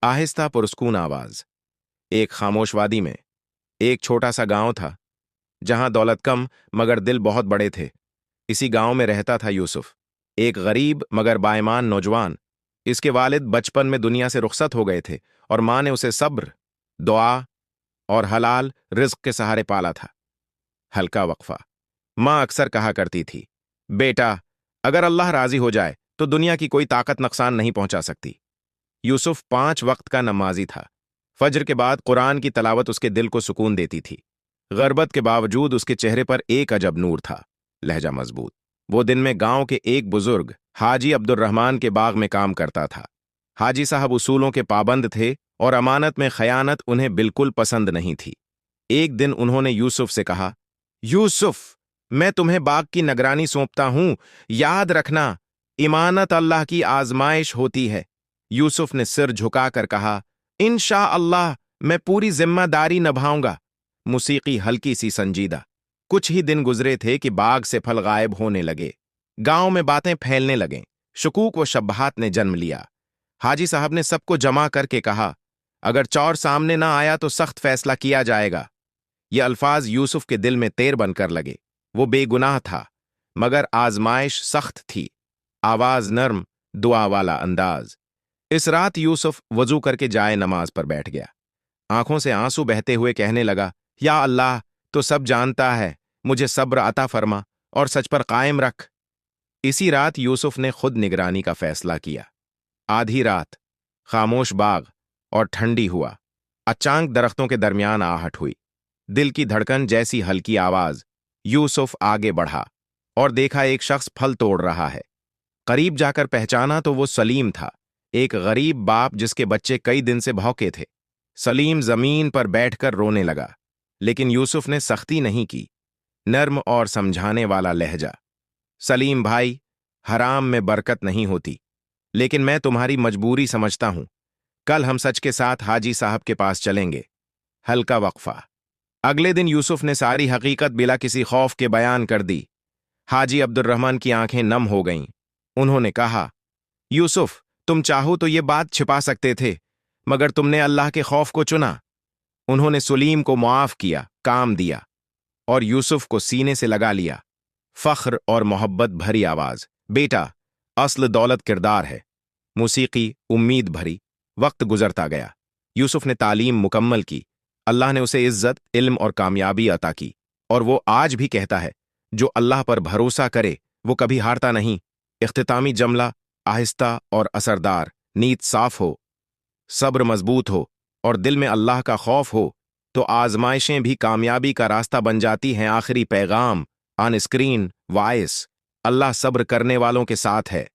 आहिस्ता पुरस्कून आवाज। एक खामोश वादी में एक छोटा सा गांव था, जहां दौलत कम मगर दिल बहुत बड़े थे। इसी गांव में रहता था यूसुफ, एक गरीब मगर बाईमान नौजवान। इसके वालिद बचपन में दुनिया से रुखसत हो गए थे और मां ने उसे सब्र, दुआ और हलाल रिज्क के सहारे पाला था। हल्का वक्फा। मां अक्सर कहा करती थी, बेटा, अगर अल्लाह राजी हो जाए तो दुनिया की कोई ताकत नुकसान नहीं पहुंचा सकती। यूसुफ 5 वक्त का नमाजी था। फज्र के बाद कुरान की तलावत उसके दिल को सुकून देती थी। गरबत के बावजूद उसके चेहरे पर एक अजब नूर था, लहजा मजबूत। वो दिन में गांव के एक बुजुर्ग हाजी अब्दुर्रहमान के बाग में काम करता था। हाजी साहब उसूलों के पाबंद थे और अमानत में खयानत उन्हें बिल्कुल पसंद नहीं थी। एक दिन उन्होंने यूसुफ से कहा, यूसुफ, मैं तुम्हें बाग की निगरानी सौंपता हूं, याद रखना, इमानत अल्लाह की आजमाइश होती है। यूसुफ ने सिर झुकाकर कहा, इंशा अल्लाह मैं पूरी जिम्मेदारी निभाऊंगा। मूसीकी हल्की सी संजीदा। कुछ ही दिन गुजरे थे कि बाग से फल गायब होने लगे। गांव में बातें फैलने लगें। शुकूक व शब्बात ने जन्म लिया। हाजी साहब ने सबको जमा करके कहा, अगर चौर सामने ना आया तो सख्त फैसला किया जाएगा। ये अल्फाज यूसुफ के दिल में तेर बनकर लगे। वो बेगुनाह था, मगर आजमाइश सख्त थी। आवाज नर्म, दुआ वाला अंदाज। इस रात यूसुफ वजू करके जाए नमाज पर बैठ गया। आंखों से आंसू बहते हुए कहने लगा, या अल्लाह, तो सब जानता है, मुझे सब्र अता फरमा और सच पर कायम रख। इसी रात यूसुफ ने खुद निगरानी का फैसला किया। आधी रात, खामोश बाग और ठंडी हुआ। अचानक दरख्तों के दरमियान आहट हुई। दिल की धड़कन जैसी हल्की आवाज। यूसुफ आगे बढ़ा और देखा एक शख्स फल तोड़ रहा है। करीब जाकर पहचाना तो वो सलीम था, एक गरीब बाप जिसके बच्चे कई दिन से भौंके थे। सलीम जमीन पर बैठकर रोने लगा, लेकिन यूसुफ ने सख्ती नहीं की। नर्म और समझाने वाला लहजा, सलीम भाई, हराम में बरकत नहीं होती, लेकिन मैं तुम्हारी मजबूरी समझता हूं। कल हम सच के साथ हाजी साहब के पास चलेंगे। हल्का वक्फा। अगले दिन यूसुफ ने सारी हकीकत बिला किसी खौफ के बयान कर दी। हाजी अब्दुर्रहमान की आंखें नम हो गईं। उन्होंने कहा, यूसुफ, तुम चाहो तो ये बात छिपा सकते थे, मगर तुमने अल्लाह के खौफ को चुना। उन्होंने सलीम को मुआफ किया, काम दिया और यूसुफ को सीने से लगा लिया। फख्र और मोहब्बत भरी आवाज, बेटा, असल दौलत किरदार है। मूसीकी उम्मीद भरी। वक्त गुजरता गया। यूसुफ ने तालीम मुकम्मल की। अल्लाह ने उसे इज्जत, इल्म और कामयाबी अता की। और वो आज भी कहता है, जो अल्लाह पर भरोसा करे वो कभी हारता नहीं। इख्तितामी जमला, आहिस्ता और असरदार। नीयत साफ हो, सब्र मजबूत हो और दिल में अल्लाह का खौफ हो तो आजमाइशें भी कामयाबी का रास्ता बन जाती हैं। आखिरी पैगाम ऑन स्क्रीन वॉइस, अल्लाह सब्र करने वालों के साथ है।